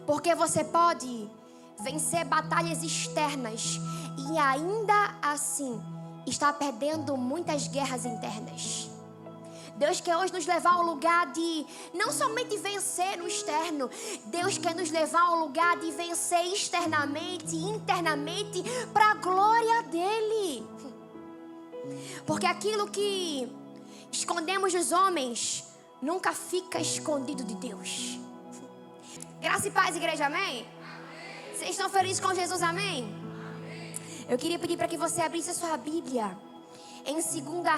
Porque você pode vencer batalhas externas e ainda assim está perdendo muitas guerras internas. Deus quer hoje nos levar ao lugar de não somente vencer no externo. Deus quer nos levar ao lugar de vencer externamente e internamente para a glória dEle. Porque aquilo que escondemos dos homens nunca fica escondido de Deus. Graça e paz, igreja, amém? Vocês estão felizes com Jesus, amém? Eu queria pedir para que você abrisse a sua Bíblia em 2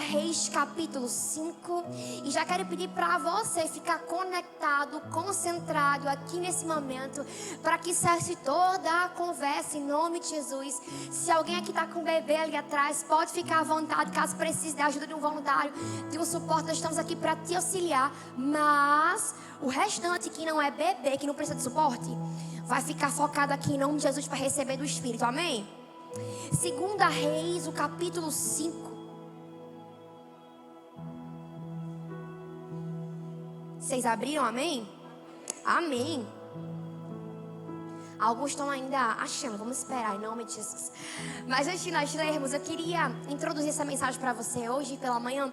Reis, capítulo 5. E já quero pedir para você ficar conectado, concentrado aqui nesse momento, para que cesse toda a conversa em nome de Jesus. Se alguém aqui está com um bebê ali atrás, pode ficar à vontade, caso precise da ajuda de um voluntário, de um suporte, nós estamos aqui para te auxiliar. Mas o restante que não é bebê, que não precisa de suporte, vai ficar focado aqui em nome de Jesus para receber do Espírito, amém? 2 Reis, o capítulo 5. Vocês abriram, amém? Amém. Alguns estão ainda achando, vamos esperar em nome de Jesus. Mas antes de nós lermos, eu queria introduzir essa mensagem para você hoje pela manhã.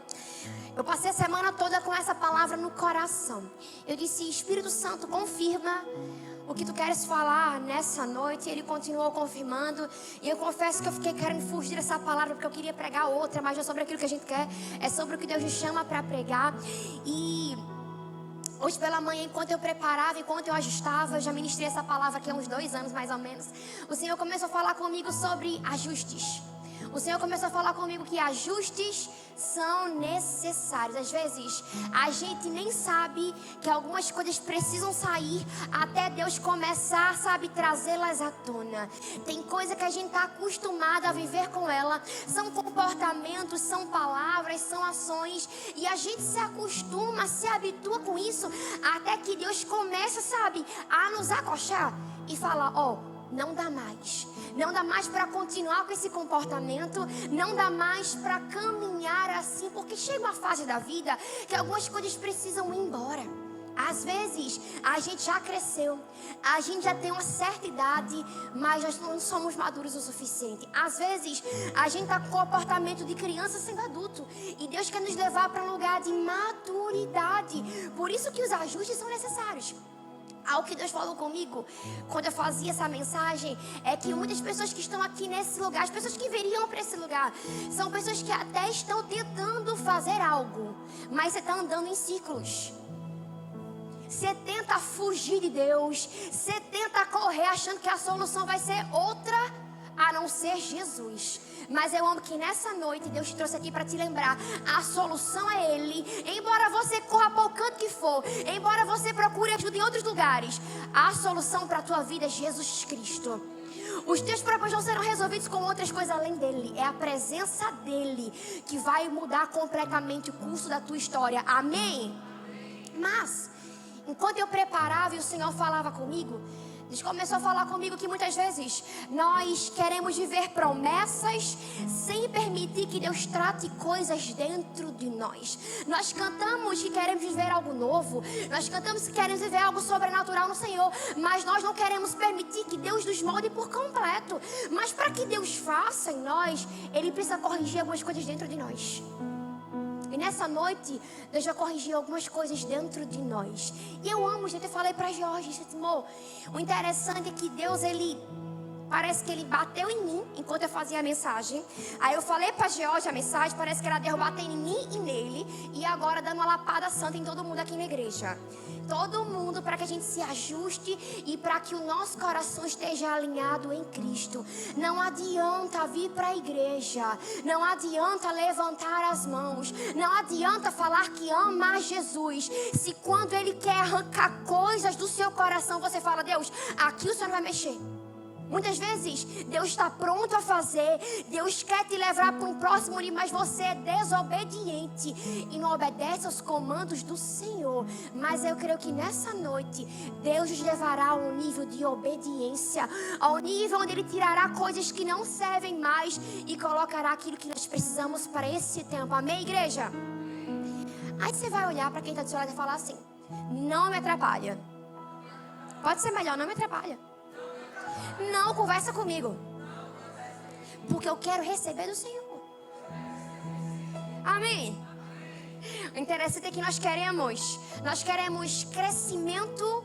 Eu passei a semana toda com essa palavra no coração. Eu disse, Espírito Santo, confirma o que tu queres falar nessa noite. E ele continuou confirmando. E eu confesso que eu fiquei querendo fugir dessa palavra, porque eu queria pregar outra, mas não é sobre aquilo que a gente quer, é sobre o que Deus nos chama para pregar. E hoje pela manhã, enquanto eu preparava, enquanto eu ajustava, eu já ministrei essa palavra aqui há uns 2 anos mais ou menos. O Senhor começou a falar comigo sobre ajustes. O Senhor começou a falar comigo que ajustes são necessários. Às vezes, a gente nem sabe que algumas coisas precisam sair até Deus começar, sabe, trazê-las à tona. Tem coisa que a gente está acostumado a viver com ela. São comportamentos, são palavras, são ações. E a gente se acostuma, se habitua com isso, até que Deus começa, sabe, a nos acochar e falar, não dá mais. Não dá mais para continuar com esse comportamento. Não dá mais para caminhar assim. Porque chega uma fase da vida que algumas coisas precisam ir embora. Às vezes, a gente já cresceu. A gente já tem uma certa idade, mas nós não somos maduros o suficiente. Às vezes, a gente está com comportamento de criança sendo adulto. E Deus quer nos levar para um lugar de maturidade. Por isso que os ajustes são necessários. Algo que Deus falou comigo quando eu fazia essa mensagem é que muitas pessoas que estão aqui nesse lugar, as pessoas que viriam para esse lugar, são pessoas que até estão tentando fazer algo, mas você está andando em círculos. Você tenta fugir de Deus, você tenta correr achando que a solução vai ser outra a não ser Jesus. Mas eu amo que nessa noite Deus te trouxe aqui para te lembrar, a solução é Ele. Embora você corra para o canto que for, embora você procure ajuda em outros lugares, a solução para a tua vida é Jesus Cristo. Os teus problemas não serão resolvidos com outras coisas além dele. É a presença dele que vai mudar completamente o curso da tua história. Amém? Mas enquanto eu preparava e o Senhor falava comigo, Deus começou a falar comigo que muitas vezes nós queremos viver promessas sem permitir que Deus trate coisas dentro de nós. Nós cantamos que queremos viver algo novo, nós cantamos que queremos viver algo sobrenatural no Senhor, mas nós não queremos permitir que Deus nos molde por completo. Mas para que Deus faça em nós, Ele precisa corrigir algumas coisas dentro de nós. E nessa noite, Deus vai corrigir algumas coisas dentro de nós. E eu amo, gente, eu falei pra Jorge, amor, o interessante é que Deus, parece que Ele bateu em mim enquanto eu fazia a mensagem. Aí eu falei pra Georgia a mensagem, parece que ela deu batendo em mim e nele. E agora dando uma lapada santa em todo mundo aqui na igreja. Todo mundo, para que a gente se ajuste e para que o nosso coração esteja alinhado em Cristo. Não adianta vir para a igreja, não adianta levantar as mãos, não adianta falar que ama Jesus, se quando Ele quer arrancar coisas do seu coração, você fala, Deus, aqui o Senhor não vai mexer. Muitas vezes, Deus está pronto a fazer, Deus quer te levar para um próximo nível, mas você é desobediente e não obedece aos comandos do Senhor. Mas eu creio que nessa noite, Deus nos levará a um nível de obediência, ao nível onde Ele tirará coisas que não servem mais e colocará aquilo que nós precisamos para esse tempo. Amém, igreja? Aí você vai olhar para quem está do seu lado e falar assim, não me atrapalha. Pode ser melhor, não me atrapalha. Não conversa comigo. Porque eu quero receber do Senhor. Amém. O interessante é que nós queremos crescimento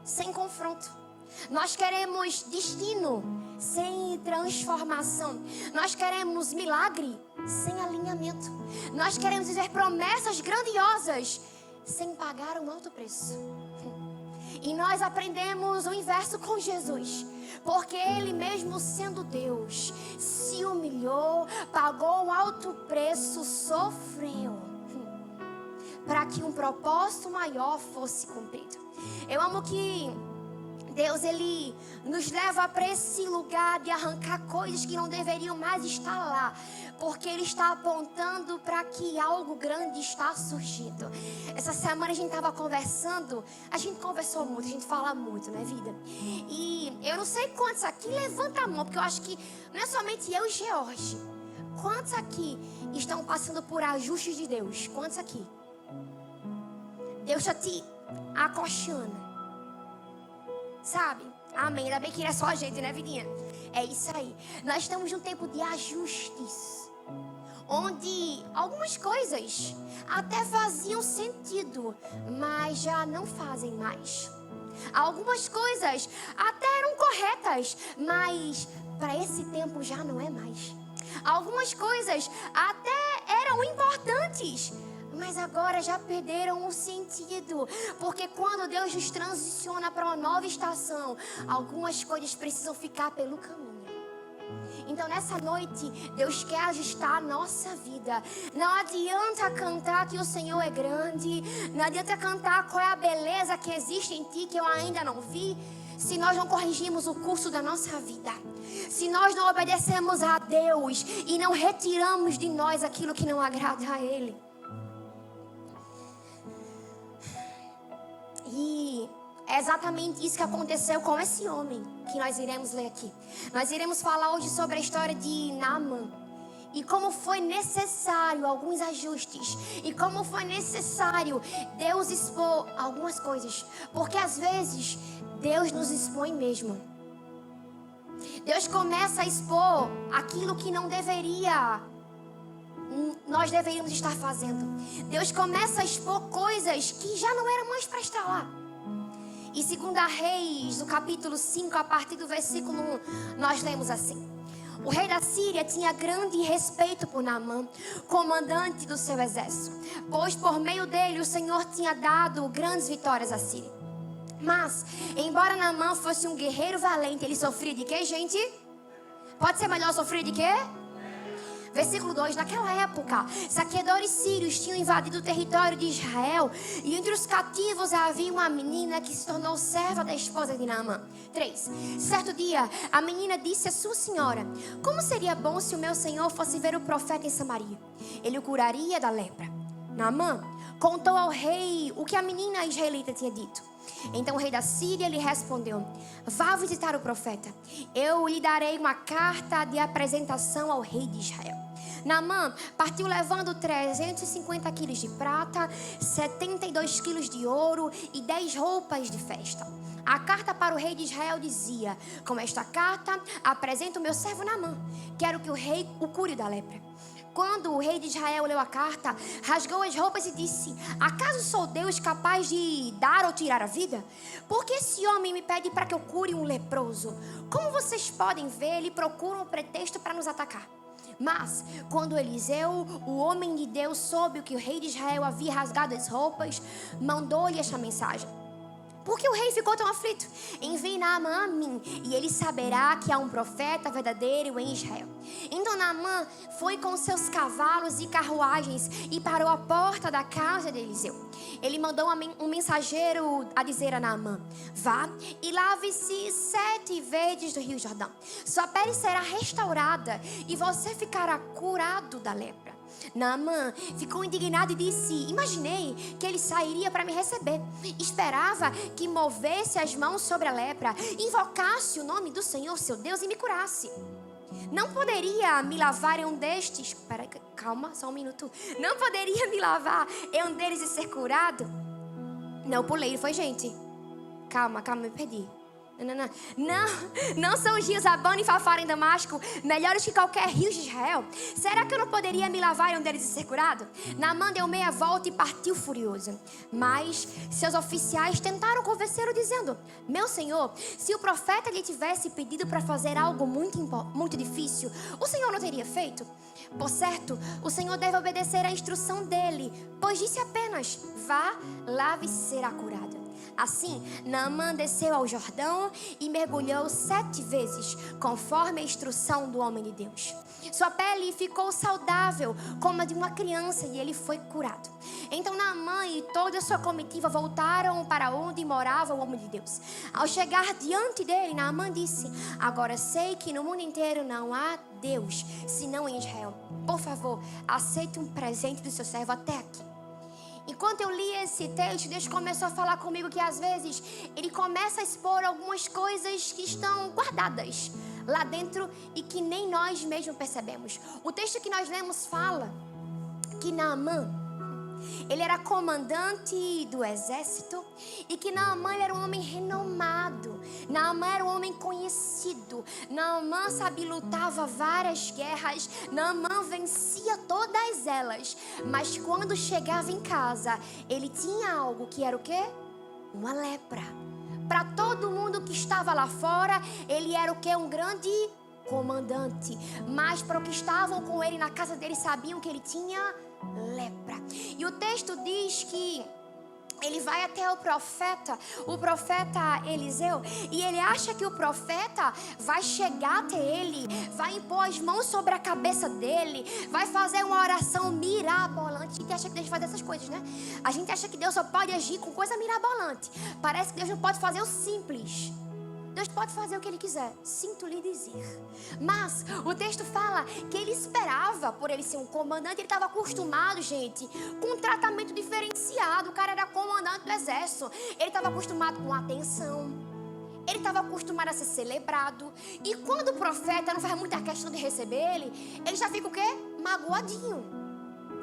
sem confronto. Nós queremos destino sem transformação. Nós queremos milagre sem alinhamento. Nós queremos viver promessas grandiosas sem pagar um alto preço. E nós aprendemos o inverso com Jesus. Porque Ele mesmo sendo Deus, se humilhou, pagou um alto preço, sofreu, para que um propósito maior fosse cumprido. Eu amo que Deus, Ele nos leva para esse lugar de arrancar coisas que não deveriam mais estar lá. Porque Ele está apontando para que algo grande está surgindo. Essa semana a gente estava conversando. A gente conversou muito, a gente fala muito, né, vida? E eu não sei quantos aqui, levanta a mão, porque eu acho que não é somente eu e George. Quantos aqui estão passando por ajustes de Deus? Quantos aqui? Deus está te acolchando. Sabe? Amém. Ainda bem que não é só a gente, né, vidinha? É isso aí. Nós estamos num tempo de ajustes. Onde algumas coisas até faziam sentido, mas já não fazem mais. Algumas coisas até eram corretas, mas para esse tempo já não é mais. Algumas coisas até eram importantes, mas agora já perderam o sentido. Porque quando Deus nos transiciona para uma nova estação, algumas coisas precisam ficar pelo caminho. Então nessa noite, Deus quer ajustar a nossa vida. Não adianta cantar que o Senhor é grande. Não adianta cantar qual é a beleza que existe em ti que eu ainda não vi, se nós não corrigimos o curso da nossa vida. Se nós não obedecemos a Deus e não retiramos de nós aquilo que não agrada a Ele. E é exatamente isso que aconteceu com esse homem que nós iremos ler aqui. Nós iremos falar hoje sobre a história de Naamã. E como foi necessário alguns ajustes. E como foi necessário Deus expor algumas coisas. Porque às vezes Deus nos expõe mesmo. Deus começa a expor aquilo que não deveria. Nós deveríamos estar fazendo. Deus começa a expor coisas que já não eram mais para estar lá. E 2 Reis, no capítulo 5, a partir do versículo 1, nós lemos assim: o rei da Síria tinha grande respeito por Naamã, comandante do seu exército, pois por meio dele o Senhor tinha dado grandes vitórias à Síria. Mas, embora Naamã fosse um guerreiro valente, ele sofria de quê, gente? Pode ser melhor sofrer de quê? Versículo 2, naquela época, saqueadores sírios tinham invadido o território de Israel, e entre os cativos havia uma menina que se tornou serva da esposa de Naamã. 3, certo dia, a menina disse à sua senhora: como seria bom se o meu senhor fosse ver o profeta em Samaria? Ele o curaria da lepra. Naamã contou ao rei o que a menina israelita tinha dito. Então o rei da Síria lhe respondeu: vá visitar o profeta. Eu lhe darei uma carta de apresentação ao rei de Israel. Naamã partiu levando 350 quilos de prata, 72 quilos de ouro e 10 roupas de festa. A carta para o rei de Israel dizia: com esta carta apresento o meu servo Naamã. Quero que o rei o cure da lepra. Quando o rei de Israel leu a carta, rasgou as roupas e disse: acaso sou Deus capaz de dar ou tirar a vida? Porque esse homem me pede para que eu cure um leproso? Como vocês podem ver, ele procura um pretexto para nos atacar. Mas, quando Eliseu, o homem de Deus, soube que o rei de Israel havia rasgado as roupas, mandou-lhe esta mensagem: por que o rei ficou tão aflito? Envie Naamã a mim, e ele saberá que há um profeta verdadeiro em Israel. Então Naamã foi com seus cavalos e carruagens e parou à porta da casa de Eliseu. Ele mandou um mensageiro a dizer a Naamã: vá e lave-se 7 vezes do rio Jordão. Sua pele será restaurada e você ficará curado da lepra. Naamã ficou indignado e disse: imaginei que ele sairia para me receber. Esperava que movesse as mãos sobre a lepra, invocasse o nome do Senhor, seu Deus, e me curasse. Não poderia me lavar em um destes... Calma, só um minuto. Não poderia me lavar em um deles e ser curado? Não pulei, foi, gente? Calma, me perdi. Não são os rios Abana e Farfar em Damasco melhores que qualquer rio de Israel? Será que eu não poderia me lavar em um deles e ser curado? Naamã deu meia volta e partiu furioso. Mas seus oficiais tentaram convencê-lo dizendo: meu senhor, se o profeta lhe tivesse pedido para fazer algo muito difícil, o senhor não teria feito? Por certo, o senhor deve obedecer à instrução dele, pois disse apenas: vá, lave-se e será curado. Assim, Naamã desceu ao Jordão e mergulhou 7 vezes, conforme a instrução do homem de Deus. Sua pele ficou saudável, como a de uma criança, e ele foi curado. Então Naamã e toda a sua comitiva voltaram para onde morava o homem de Deus. Ao chegar diante dele, Naamã disse: agora sei que no mundo inteiro não há Deus, senão em Israel. Por favor, aceite um presente do seu servo até aqui. Enquanto eu li esse texto, Deus começou a falar comigo que às vezes Ele começa a expor algumas coisas que estão guardadas lá dentro e que nem nós mesmos percebemos. O texto que nós lemos fala que Naamã, ele era comandante do exército e que Naamã era um homem renomado. Naamã era um homem conhecido. Naamã, sabe, lutava várias guerras. Naamã vencia todas elas. Mas quando chegava em casa, ele tinha algo que era o quê? Uma lepra. Para todo mundo que estava lá fora, ele era o quê? Um grande comandante. Mas para os que estavam com ele na casa dele, sabiam que ele tinha lepra. E o texto diz que ele vai até o profeta Eliseu, e ele acha que o profeta vai chegar até ele, vai impor as mãos sobre a cabeça dele, vai fazer uma oração mirabolante. A gente acha que Deus faz essas coisas, né? A gente acha que Deus só pode agir com coisa mirabolante. Parece que Deus não pode fazer o simples. Deus pode fazer o que Ele quiser, sinto lhe dizer. Mas o texto fala que ele esperava, por ele ser um comandante, ele estava acostumado, gente, com um tratamento diferenciado. O cara era comandante do exército, ele estava acostumado com atenção, ele estava acostumado a ser celebrado. E quando o profeta não faz muita questão de receber ele já fica o quê? Magoadinho.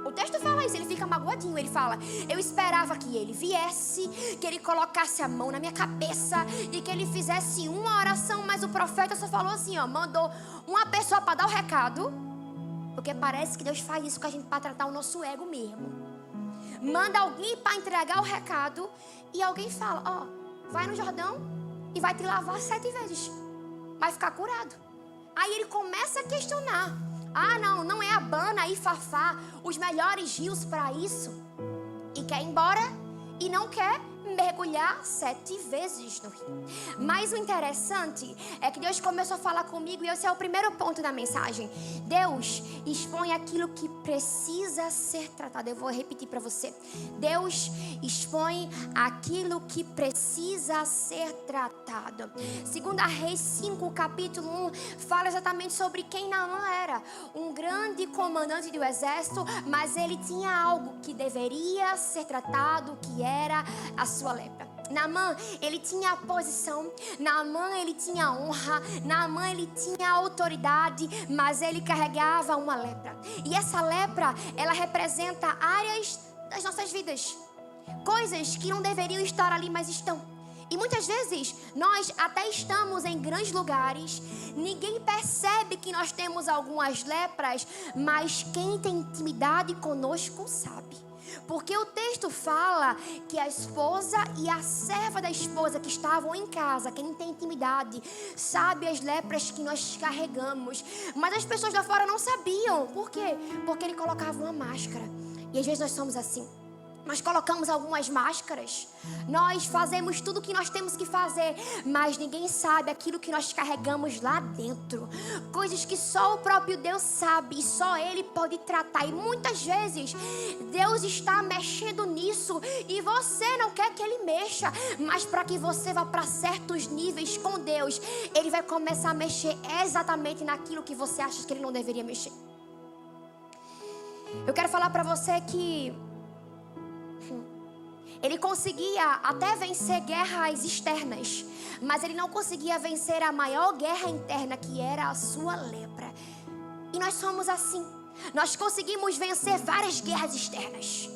O texto fala isso, ele fica magoadinho. Ele fala: eu esperava que ele viesse, que ele colocasse a mão na minha cabeça e que ele fizesse uma oração. Mas o profeta só falou assim, ó, mandou uma pessoa para dar o recado. Porque parece que Deus faz isso com a gente para tratar o nosso ego mesmo. Manda alguém para entregar o recado e alguém fala: ó, vai no Jordão e vai te lavar 7 vezes, vai ficar curado. Aí ele começa a questionar: ah, não é Abana e Farfar os melhores rios para isso? E quer ir embora e não quer mergulhar 7 vezes no rio. Mas o interessante é que Deus começou a falar comigo, e esse é o primeiro ponto da mensagem. Deus expõe aquilo que precisa ser tratado. Eu vou repetir para você. Deus expõe aquilo que precisa ser tratado. 2 Reis 5, capítulo 1, fala exatamente sobre quem Naamã era. Um grande comandante do exército, mas ele tinha algo que deveria ser tratado, que era a sua lepra. Naamã, ele tinha a posição. Naamã, ele tinha honra. Naamã, ele tinha autoridade, mas ele carregava uma lepra. E essa lepra, ela representa áreas das nossas vidas, coisas que não deveriam estar ali, mas estão. E muitas vezes nós até estamos em grandes lugares, ninguém percebe que nós temos algumas lepras, mas quem tem intimidade conosco sabe. Porque o texto fala que a esposa e a serva da esposa que estavam em casa, quem tem intimidade, sabe as lepras que nós carregamos. Mas as pessoas lá fora não sabiam. Por quê? Porque ele colocava uma máscara. E às vezes nós somos assim. Nós colocamos algumas máscaras, nós fazemos tudo o que nós temos que fazer, mas ninguém sabe aquilo que nós carregamos lá dentro. Coisas que só o próprio Deus sabe e só Ele pode tratar. E muitas vezes Deus está mexendo nisso e você não quer que Ele mexa, mas para que você vá para certos níveis com Deus, Ele vai começar a mexer exatamente naquilo que você acha que Ele não deveria mexer. Eu quero falar para você que ele conseguia até vencer guerras externas, mas ele não conseguia vencer a maior guerra interna, que era a sua lepra. E nós somos assim. Nós conseguimos vencer várias guerras externas,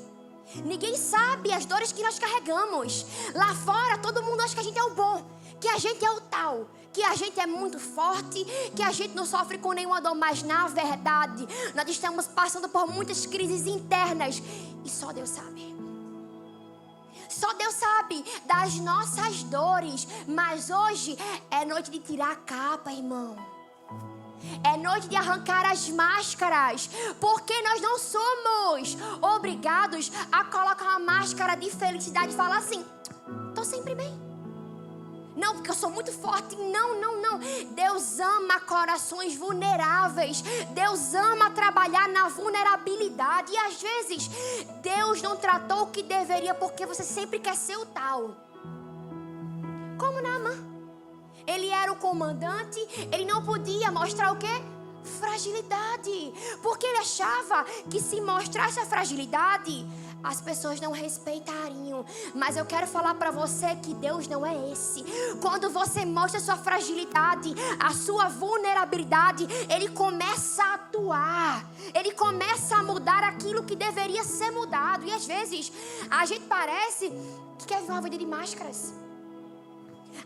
Ninguém sabe as dores que nós carregamos. Lá fora, todo mundo acha que a gente é o bom, que a gente é o tal, que a gente é muito forte, que a gente não sofre com nenhuma dor. Mas na verdade, nós estamos passando por muitas crises internas e só Deus sabe. Só Deus sabe das nossas dores. Mas hoje é noite de tirar a capa, irmão. É noite de arrancar as máscaras. Porque nós não somos obrigados a colocar uma máscara de felicidade e falar assim: tô sempre bem. Não, porque eu sou muito forte. Não, não, não. Deus ama corações vulneráveis. Deus ama trabalhar na vulnerabilidade. E às vezes, Deus não tratou o que deveria porque você sempre quer ser o tal. Como Naamã. Ele era o comandante. Ele não podia mostrar o quê? Fragilidade. Porque ele achava que se mostrasse a fragilidade, as pessoas não respeitariam. Mas eu quero falar para você que Deus não é esse. Quando você mostra a sua fragilidade, a sua vulnerabilidade, Ele começa a atuar. Ele começa a mudar aquilo que deveria ser mudado. E às vezes, a gente parece que quer viver uma vida de máscaras.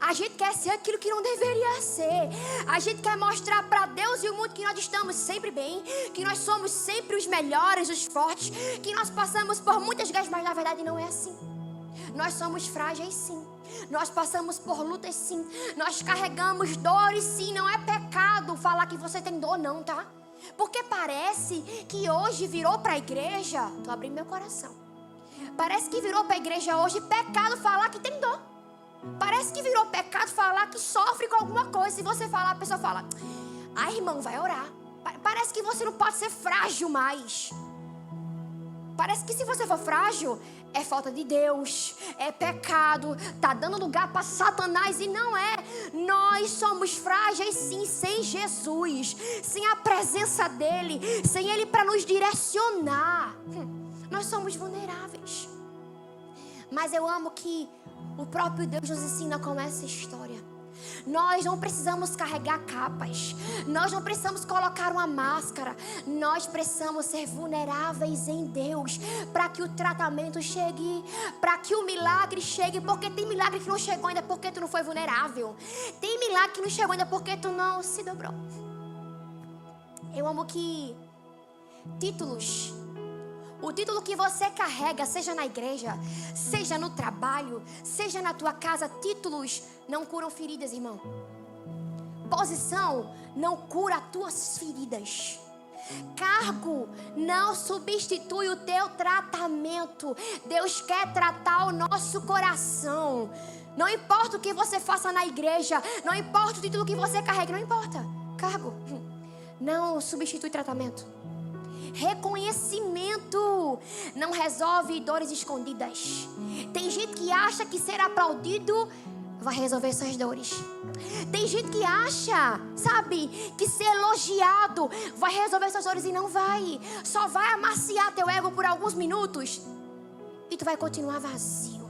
A gente quer ser aquilo que não deveria ser. A gente quer mostrar para Deus e o mundo que nós estamos sempre bem, que nós somos sempre os melhores, os fortes, que nós passamos por muitas guerras, mas na verdade não é assim. Nós somos frágeis, sim. Nós passamos por lutas, sim. Nós carregamos dores, sim. Não é pecado falar que você tem dor, não, tá? Porque parece que hoje virou para a igreja. Tô abrindo meu coração. Parece que virou para a igreja hoje pecado falar que tem dor. Parece que virou pecado falar que sofre com alguma coisa. Se você falar, a pessoa fala: ai, irmão, vai orar. Parece que você não pode ser frágil mais. Parece que se você for frágil, é falta de Deus, é pecado, tá dando lugar para Satanás. E não é. Nós somos frágeis sim, sem Jesus, sem a presença dEle, sem Ele para nos direcionar. Nós somos vulneráveis. Mas eu amo que o próprio Deus nos ensina como essa história. Nós não precisamos carregar capas. Nós não precisamos colocar uma máscara. Nós precisamos ser vulneráveis em Deus para que o tratamento chegue, para que o milagre chegue. Porque tem milagre que não chegou ainda porque tu não foi vulnerável. Tem milagre que não chegou ainda porque tu não se dobrou. Eu amo que títulos, o título que você carrega, seja na igreja, seja no trabalho, seja na tua casa, títulos não curam feridas, irmão. Posição não cura as tuas feridas. Cargo não substitui o teu tratamento. Deus quer tratar o nosso coração. Não importa o que você faça na igreja, não importa o título que você carrega, não importa. Cargo não substitui tratamento. Reconhecimento não resolve dores escondidas. Tem gente que acha que ser aplaudido vai resolver suas dores. Tem gente que acha, sabe, que ser elogiado vai resolver suas dores e não vai. Só vai amaciar teu ego por alguns minutos e tu vai continuar vazio.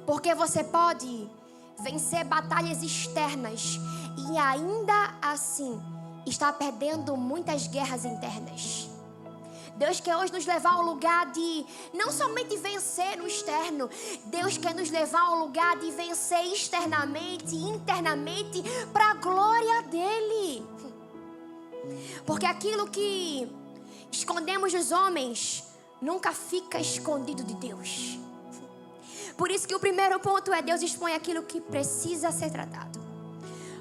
Porque você pode vencer batalhas externas e ainda assim está perdendo muitas guerras internas. Deus quer hoje nos levar a um lugar de não somente vencer no externo. Deus quer nos levar a um lugar de vencer externamente e internamente para a glória dEle. Porque aquilo que escondemos dos homens nunca fica escondido de Deus. Por isso que o primeiro ponto é: Deus expõe aquilo que precisa ser tratado.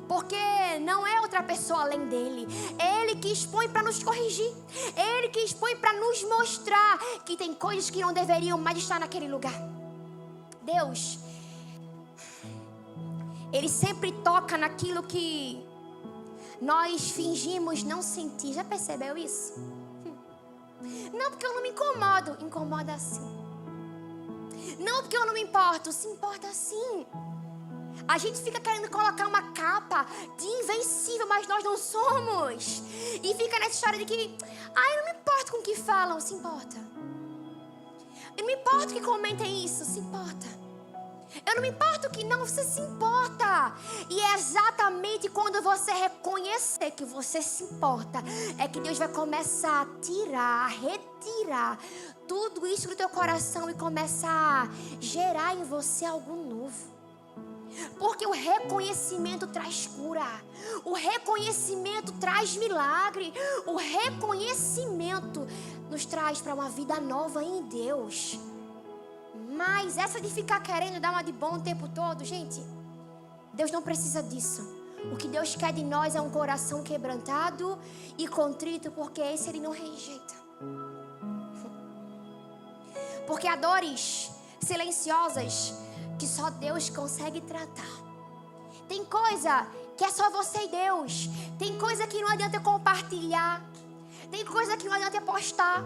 Porque não é outra pessoa além dele. É Ele que expõe para nos corrigir. É Ele que expõe para nos mostrar que tem coisas que não deveriam mais estar naquele lugar. Deus, Ele sempre toca naquilo que nós fingimos não sentir. Já percebeu isso? Não, porque eu não me incomodo. Incomoda sim. Não, porque eu não me importo. Se importa sim. A gente fica querendo colocar uma capa de invencível, mas nós não somos. E fica nessa história de que: eu não me importo com o que falam. Se importa. Eu não me importo que comentem isso. Se importa. Eu não me importo que não, você se importa. E é exatamente quando você reconhecer que você se importa, é que Deus vai começar a tirar, a retirar tudo isso do teu coração e começar a gerar em você algo novo. Porque o reconhecimento traz cura. O reconhecimento traz milagre. O reconhecimento nos traz para uma vida nova em Deus. Mas essa de ficar querendo dar uma de bom o tempo todo, gente, Deus não precisa disso. O que Deus quer de nós é um coração quebrantado e contrito, porque esse Ele não rejeita. Porque há dores silenciosas que só Deus consegue tratar. Tem coisa que é só você e Deus. Tem coisa que não adianta compartilhar. Tem coisa que não adianta postar.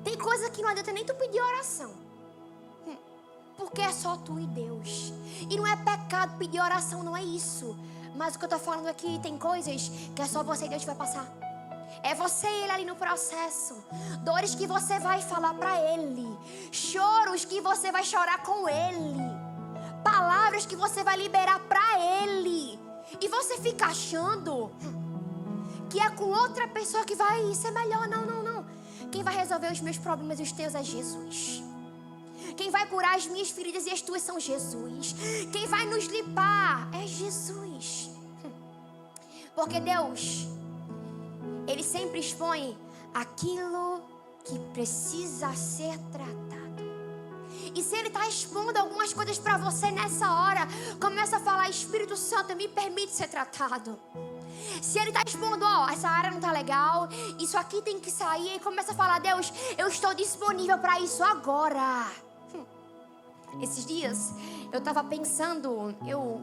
Tem coisa que não adianta nem tu pedir oração. Porque é só tu e Deus. E não é pecado pedir oração, não é isso. Mas o que eu tô falando aqui, tem coisas que é só você e Deus que vai passar. É você e Ele ali no processo. Dores que você vai falar pra Ele. Choros que você vai chorar com Ele. Palavras que você vai liberar pra Ele. E você fica achando que é com outra pessoa que vai ser melhor. Não, não, não. Quem vai resolver os meus problemas e os teus é Jesus. Quem vai curar as minhas feridas e as tuas são Jesus. Quem vai nos limpar é Jesus. Porque Deus, Ele sempre expõe aquilo que precisa ser tratado. E se Ele está expondo algumas coisas para você nessa hora, começa a falar: Espírito Santo, me permite ser tratado. Se Ele está expondo, essa área não está legal, isso aqui tem que sair, e começa a falar: Deus, eu estou disponível para isso agora. Esses dias eu estava pensando, eu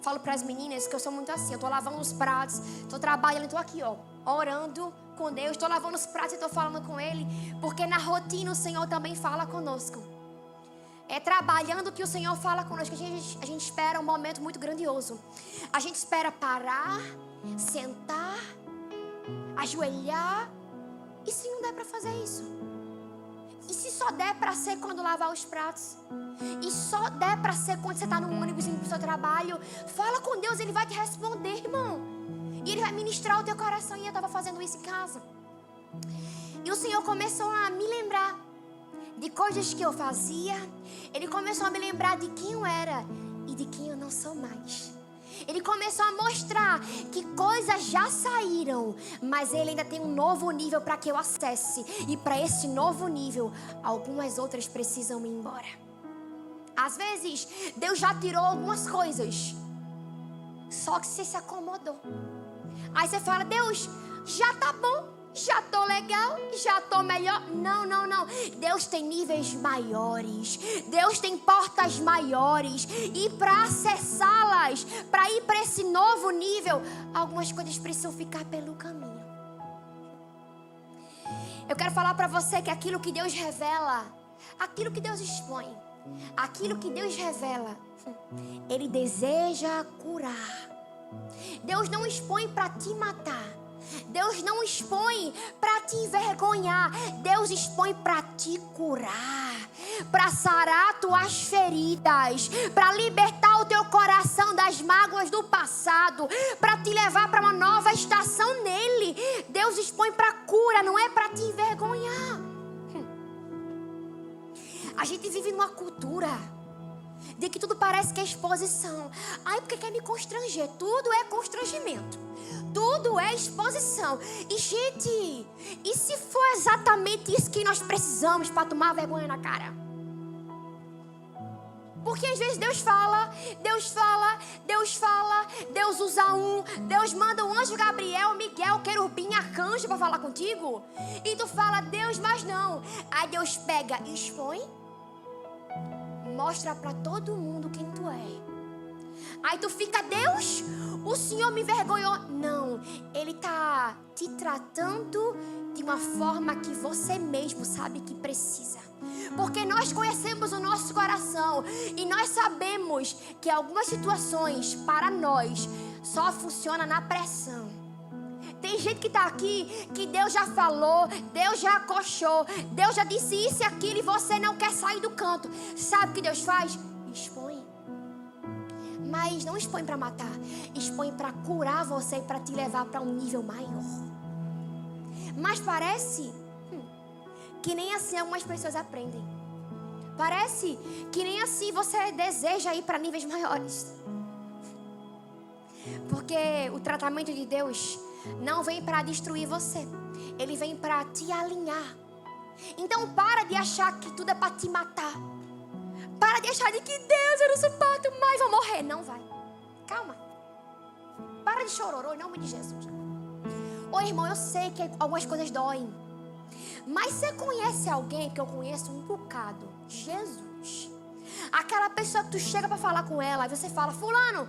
falo para as meninas que eu sou muito assim, eu estou lavando os pratos, estou trabalhando, estou aqui orando com Deus, estou lavando os pratos e estou falando com Ele, porque na rotina o Senhor também fala conosco. É trabalhando que o Senhor fala conosco. A gente espera um momento muito grandioso. A gente espera parar, sentar, ajoelhar. E se não der para fazer isso? E se só der para ser quando lavar os pratos? E só der para ser quando você está no ônibus indo para o seu trabalho? Fala com Deus, Ele vai te responder, irmão. E Ele vai ministrar o teu coração. E eu estava fazendo isso em casa. E o Senhor começou a me lembrar de coisas que eu fazia. Ele começou a me lembrar de quem eu era e de quem eu não sou mais. Ele começou a mostrar que coisas já saíram, mas Ele ainda tem um novo nível para que eu acesse. E para esse novo nível, algumas outras precisam ir embora. Às vezes, Deus já tirou algumas coisas, só que você se acomodou. Aí você fala: Deus, já tá bom, já tô legal, já tô melhor. Não, não, não. Deus tem níveis maiores. Deus tem portas maiores. E para acessá-las, para ir para esse novo nível, algumas coisas precisam ficar pelo caminho. Eu quero falar para você que aquilo que Deus revela, aquilo que Deus expõe, aquilo que Deus revela, Ele deseja curar. Deus não expõe para te matar. Deus não expõe para te envergonhar. Deus expõe para te curar, para sarar tuas feridas, para libertar o teu coração das mágoas do passado, para te levar para uma nova estação nele. Deus expõe para cura, não é para te envergonhar. A gente vive numa cultura de que tudo parece que é exposição. Ai, porque quer me constranger. Tudo é constrangimento. Tudo é exposição. E, gente, e se for exatamente isso que nós precisamos para tomar vergonha na cara? Porque às vezes Deus fala, Deus usa Deus manda o anjo Gabriel, Miguel, querubim, arcanjo para falar contigo. E tu fala: Deus, mas não. Aí Deus pega e expõe, mostra para todo mundo quem tu é. Aí tu fica: Deus, o Senhor me envergonhou. Não, Ele está te tratando de uma forma que você mesmo sabe que precisa. Porque nós conhecemos o nosso coração e nós sabemos que algumas situações para nós só funcionam na pressão. Tem gente que está aqui que Deus já falou, Deus já acochou, Deus já disse isso e aquilo e você não quer sair do canto. Sabe o que Deus faz? expõe. Mas não expõe para matar, expõe para curar você e para te levar para um nível maior. Mas parece que nem assim algumas pessoas aprendem. Parece que nem assim você deseja ir para níveis maiores. Porque o tratamento de Deus não vem para destruir você. Ele vem para te alinhar. Então para de achar que tudo é para te matar. Para de achar de que Deus, eu não suporto mais, vou morrer. Não vai. Calma. Para de chororô em nome de Jesus. Ô irmão, eu sei que algumas coisas doem. Mas você conhece alguém que eu conheço um bocado? Jesus. Aquela pessoa que tu chega para falar com ela, e você fala, fulano,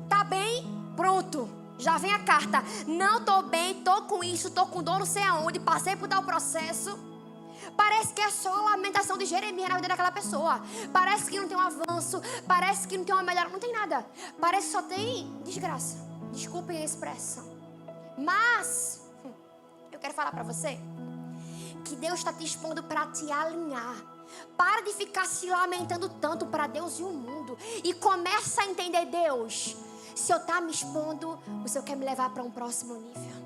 tá bem? Pronto. Já vem a carta. Não tô bem, tô com isso, tô com dor não sei aonde, passei por tal processo. Parece que é só a lamentação de Jeremias na vida daquela pessoa. Parece que não tem um avanço. Parece que não tem uma melhora. Não tem nada. Parece que só tem desgraça. Desculpem a expressão. Mas eu quero falar para você que Deus está te expondo para te alinhar. Para de ficar se lamentando tanto para Deus e o mundo. E começa a entender, Deus, se eu tá me expondo, o Senhor quer me levar para um próximo nível.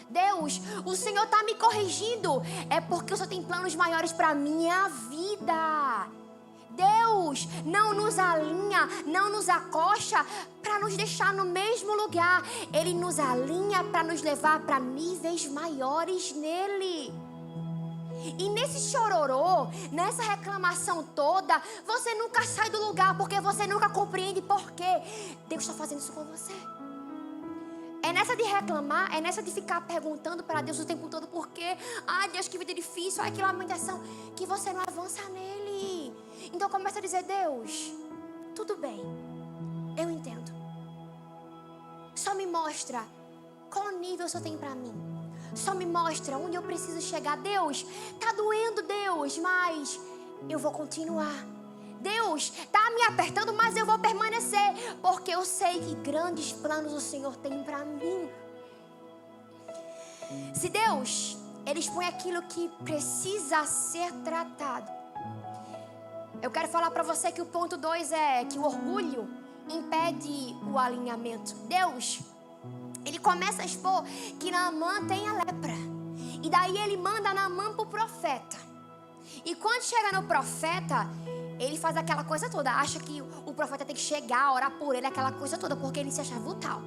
Deus, o Senhor está me corrigindo. É porque o Senhor tem planos maiores para a minha vida. Deus não nos alinha, não nos acocha para nos deixar no mesmo lugar. Ele nos alinha para nos levar para níveis maiores nele. E nesse chororô, nessa reclamação toda, você nunca sai do lugar porque você nunca compreende por quê Deus está fazendo isso com você. É nessa de reclamar, é nessa de ficar perguntando para Deus o tempo todo por quê. Ai, Deus, que vida difícil, ai, que lamentação, que você não avança nele. Então começa a dizer, Deus, tudo bem, eu entendo. Só me mostra qual nível o Senhor tem para mim. Só me mostra onde eu preciso chegar. Deus, tá doendo, Deus, mas eu vou continuar. Deus, tá me apertando, mas eu vou permanecer, porque eu sei que grandes planos o Senhor tem para mim. Se Deus, Ele expõe aquilo que precisa ser tratado. Eu quero falar para você que o ponto 2 é que o orgulho impede o alinhamento. Deus, Ele começa a expor que Naamã tem a lepra. E daí Ele manda Naamã pro profeta. E quando chega no profeta, ele faz aquela coisa toda, acha que o profeta tem que chegar, orar por ele, aquela coisa toda, porque ele se acha vital.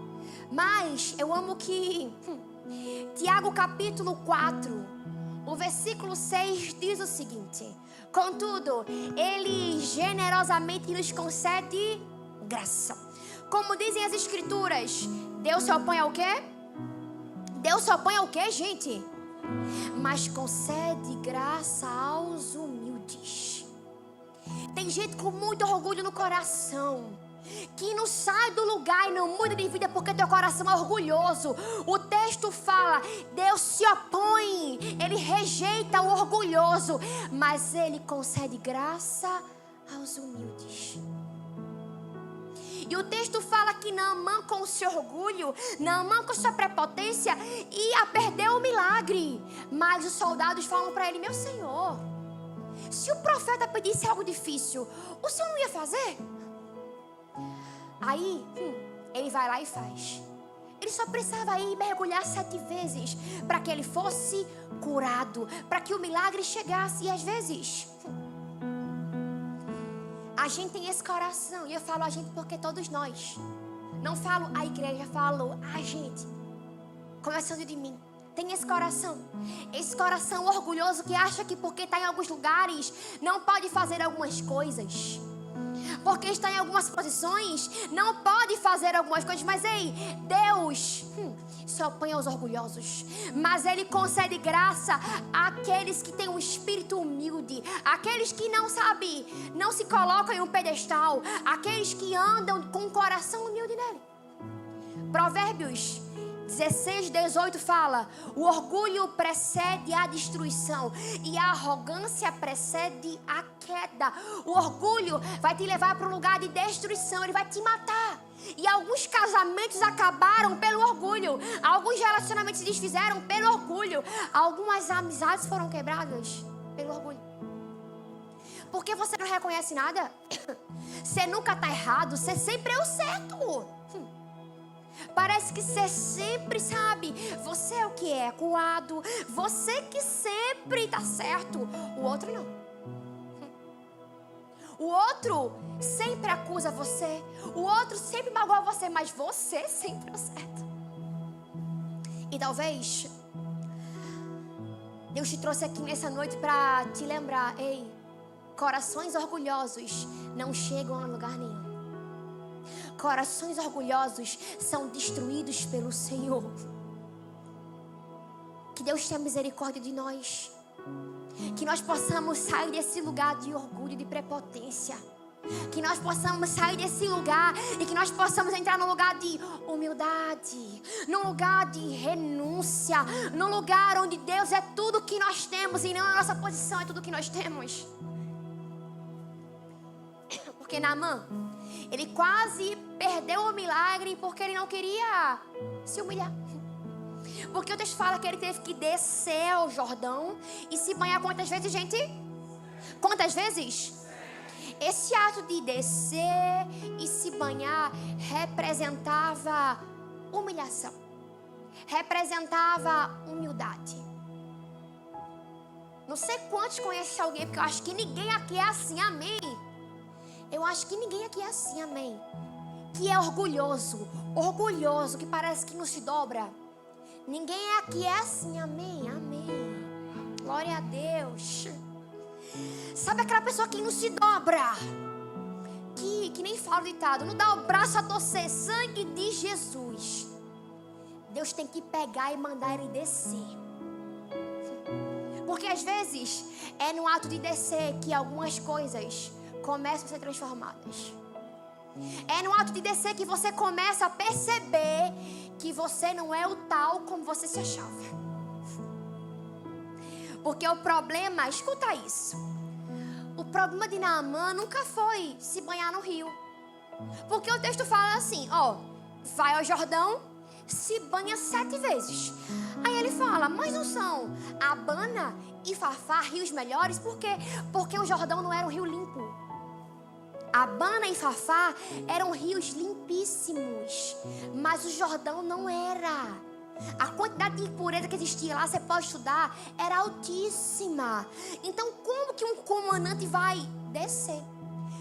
Mas eu amo que Tiago capítulo 4, o versículo 6 diz o seguinte: contudo, ele generosamente nos concede graça. Como dizem as escrituras, Deus se opõe ao quê? Deus se opõe ao quê, gente? Mas concede graça aos humildes. Tem gente com muito orgulho no coração, que não sai do lugar e não muda de vida porque teu coração é orgulhoso. O texto fala, Deus se opõe, Ele rejeita o orgulhoso, mas Ele concede graça aos humildes. E o texto fala que Naamã com o seu orgulho, Naamã com sua prepotência, ia perder o milagre. Mas os soldados falam para ele, meu senhor, se o profeta pedisse algo difícil, o senhor não ia fazer? Aí, ele vai lá e faz. Ele só precisava ir mergulhar 7 vezes para que ele fosse curado, para que o milagre chegasse. E às vezes, a gente tem esse coração. E eu falo a gente porque todos nós. Não falo a igreja, falo a gente. Começando de mim. Tem esse coração orgulhoso que acha que porque está em alguns lugares não pode fazer algumas coisas. Porque está em algumas posições não pode fazer algumas coisas. Mas ei, Deus se opõe aos orgulhosos, mas Ele concede graça àqueles que têm um espírito humilde, àqueles que não sabem, não se colocam em um pedestal, aqueles que andam com o coração humilde nele. Provérbios 16:18 fala: o orgulho precede a destruição e a arrogância precede a queda. O orgulho vai te levar para um lugar de destruição, ele vai te matar. E alguns casamentos acabaram pelo orgulho, alguns relacionamentos se desfizeram pelo orgulho, algumas amizades foram quebradas pelo orgulho. Porque você não reconhece nada. Você nunca tá errado, você sempre é o certo. Parece que você sempre sabe. Você é o que é acuado. Você que sempre tá certo. O outro não. O outro sempre acusa você. O outro sempre magoa você. Mas você sempre é o certo. E talvez Deus te trouxe aqui nessa noite para te lembrar. Ei, corações orgulhosos não chegam a lugar nenhum. Corações orgulhosos são destruídos pelo Senhor. Que Deus tenha misericórdia de nós. Que nós possamos sair desse lugar de orgulho, de prepotência. Que nós possamos sair desse lugar e que nós possamos entrar num lugar de humildade, num lugar de renúncia, num lugar onde Deus é tudo que nós temos e não a nossa posição é tudo que nós temos. Porque Naamã, ele quase perdeu o milagre porque ele não queria se humilhar. Porque o texto fala que ele teve que descer ao Jordão e se banhar quantas vezes, gente? Quantas vezes? Esse ato de descer e se banhar representava humilhação. Representava humildade. Não sei quantos conhecem alguém, porque eu acho que ninguém aqui é assim, amém? Eu acho que ninguém aqui é assim, amém? Que é orgulhoso, que parece que não se dobra. Ninguém aqui é assim, amém, amém. Glória a Deus. Sabe aquela pessoa que não se dobra? Que nem fala o ditado, não dá o braço a torcer, sangue de Jesus. Deus tem que pegar e mandar ele descer. Porque às vezes é no ato de descer que algumas coisas começam a ser transformadas. É no ato de descer que você começa a perceber que você não é o tal como você se achava. Porque o problema, escuta isso. O problema de Naamã nunca foi se banhar no rio. Porque o texto fala assim, ó, vai ao Jordão, se banha 7 vezes. Aí ele fala, mas não são Abana e Fafá rios melhores? Por quê? Porque o Jordão não era um rio limpo. Abana e Fafá eram rios limpíssimos, mas o Jordão não era. A quantidade de impureza que existia lá, você pode estudar, era altíssima. Então como que um comandante vai descer?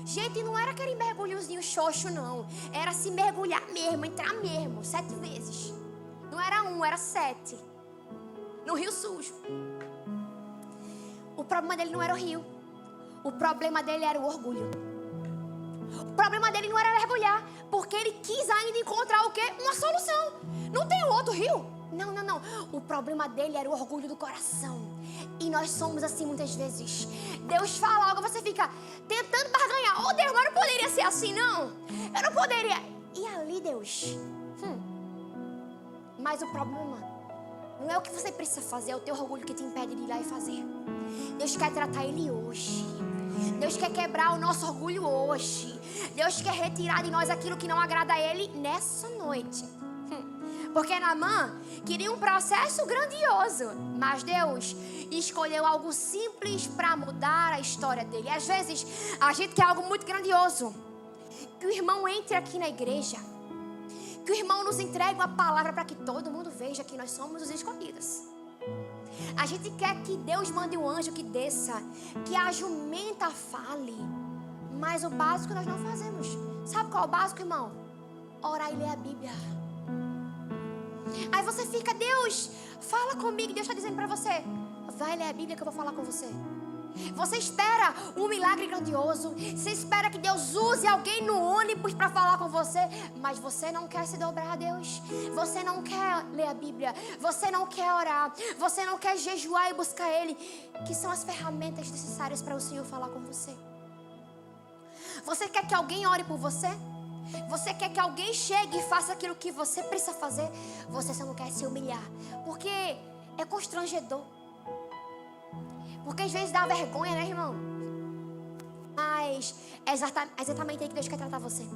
Gente, não era aquele mergulhozinho xoxo não. Era se mergulhar mesmo, entrar mesmo, 7 vezes. Não era 1, era 7. No rio sujo. O problema dele não era o rio. O problema dele era o orgulho. O problema dele não era mergulhar, porque ele quis ainda encontrar o quê? Uma solução. Não tem outro rio. Não. O problema dele era o orgulho do coração. E nós somos assim muitas vezes. Deus fala algo, você fica tentando barganhar. Oh Deus, mas não poderia ser assim, não. Eu não poderia. E ali, Deus? Mas o problema não é o que você precisa fazer, é o teu orgulho que te impede de ir lá e fazer. Deus quer tratar ele hoje. Deus quer quebrar o nosso orgulho hoje. Deus quer retirar de nós aquilo que não agrada a ele nessa noite. Porque Naamã queria um processo grandioso, mas Deus escolheu algo simples para mudar a história dele. Às vezes a gente quer algo muito grandioso, que o irmão entre aqui na igreja, que o irmão nos entregue uma palavra para que todo mundo veja que nós somos os escolhidos. A gente quer que Deus mande um anjo que desça, que a jumenta fale, mas o básico nós não fazemos. Sabe qual é o básico, irmão? Orar e ler a Bíblia. Aí você fica, Deus, fala comigo. Deus está dizendo para você, vai ler a Bíblia que eu vou falar com você. Você espera um milagre grandioso. Você espera que Deus use alguém no ônibus para falar com você, mas você não quer se dobrar a Deus. Você não quer ler a Bíblia. Você não quer orar. Você não quer jejuar e buscar Ele, que são as ferramentas necessárias para o Senhor falar com você. Você quer que alguém ore por você? Você quer que alguém chegue e faça aquilo que você precisa fazer? Você só não quer se humilhar, porque é constrangedor. Porque às vezes dá vergonha, né, irmão? Mas é exatamente aí que Deus quer tratar você.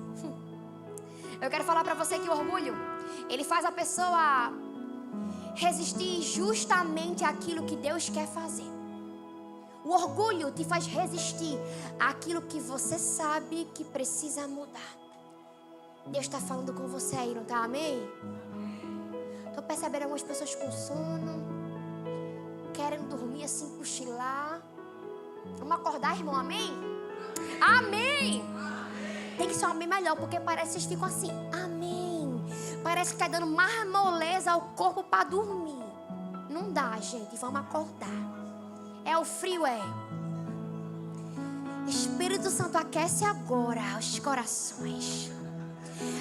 Eu quero falar pra você que o orgulho, ele faz a pessoa resistir justamente àquilo que Deus quer fazer. O O orgulho te faz resistir àquilo que você sabe que precisa mudar. Deus está falando com você aí, não tá? Amém? Tô percebendo algumas pessoas com sono, querendo dormir assim, cochilar. Vamos acordar, irmão? Amém? Amém! Tem que ser um amém melhor, porque parece que vocês ficam assim, amém. Parece que tá dando mais moleza ao corpo para dormir. Não dá, gente, vamos acordar. É o frio, é. Espírito Santo, aquece agora os corações.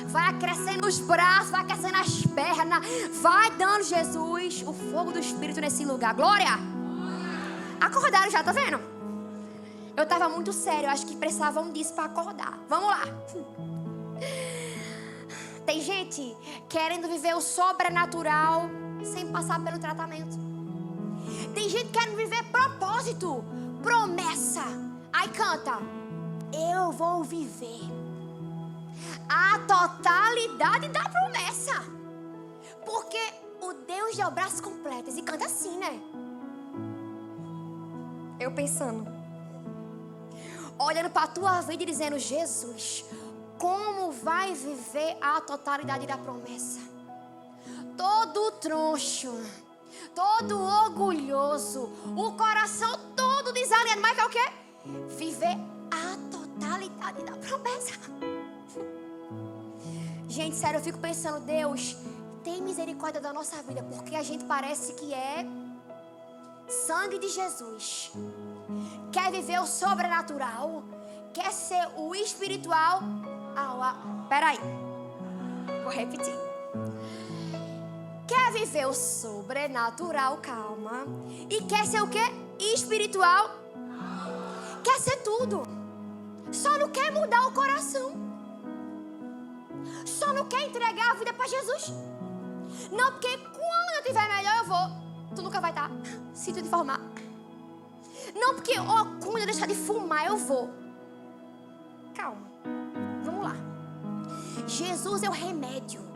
Vai aquecendo os braços, vai aquecendo as pernas. Vai dando, Jesus, o fogo do Espírito nesse lugar. Glória! Acordaram já, tá vendo? Eu tava muito sério, eu acho que precisavam disso para acordar. Vamos lá. Tem gente querendo viver o sobrenatural sem passar pelo tratamento. Tem gente querendo viver propósito, promessa. Aí canta, eu vou viver a totalidade da promessa. Porque o Deus de obras completas. E canta assim, né? Eu pensando, olhando para a tua vida e dizendo, Jesus, como vai viver a totalidade da promessa? Todo troncho, todo orgulhoso, o coração todo desalinhado, mas que é o quê? Viver a totalidade da promessa. Gente, sério, eu fico pensando, Deus, tem misericórdia da nossa vida, porque a gente parece que é sangue de Jesus. Quer viver o sobrenatural, quer ser o espiritual. Peraí, vou repetir. Quer viver o sobrenatural, calma. E quer ser o quê? Espiritual. Quer ser tudo. Só não quer mudar o coração. Só não quer entregar a vida para Jesus. Não, porque quando eu tiver melhor eu vou. Tu nunca vai estar. Se tu te formar. Não, porque quando eu deixar de fumar eu vou. Calma. Vamos lá. Jesus é o remédio.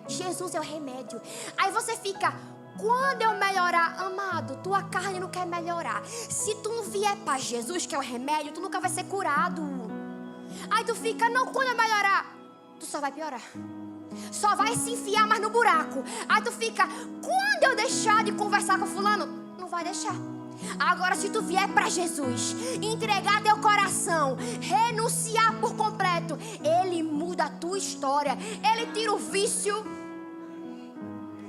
Jesus é o remédio. Aí você fica, quando eu melhorar, amado, tua carne não quer melhorar. Se tu não vier para Jesus, que é o remédio, tu nunca vai ser curado. Aí tu fica, não, quando eu melhorar, tu só vai piorar. Só vai se enfiar mais no buraco. Aí tu fica, quando eu deixar de conversar com fulano, não vai deixar. Agora se tu vier para Jesus, entregar teu coração, renunciar por completo, Ele muda a tua história. Ele tira o vício,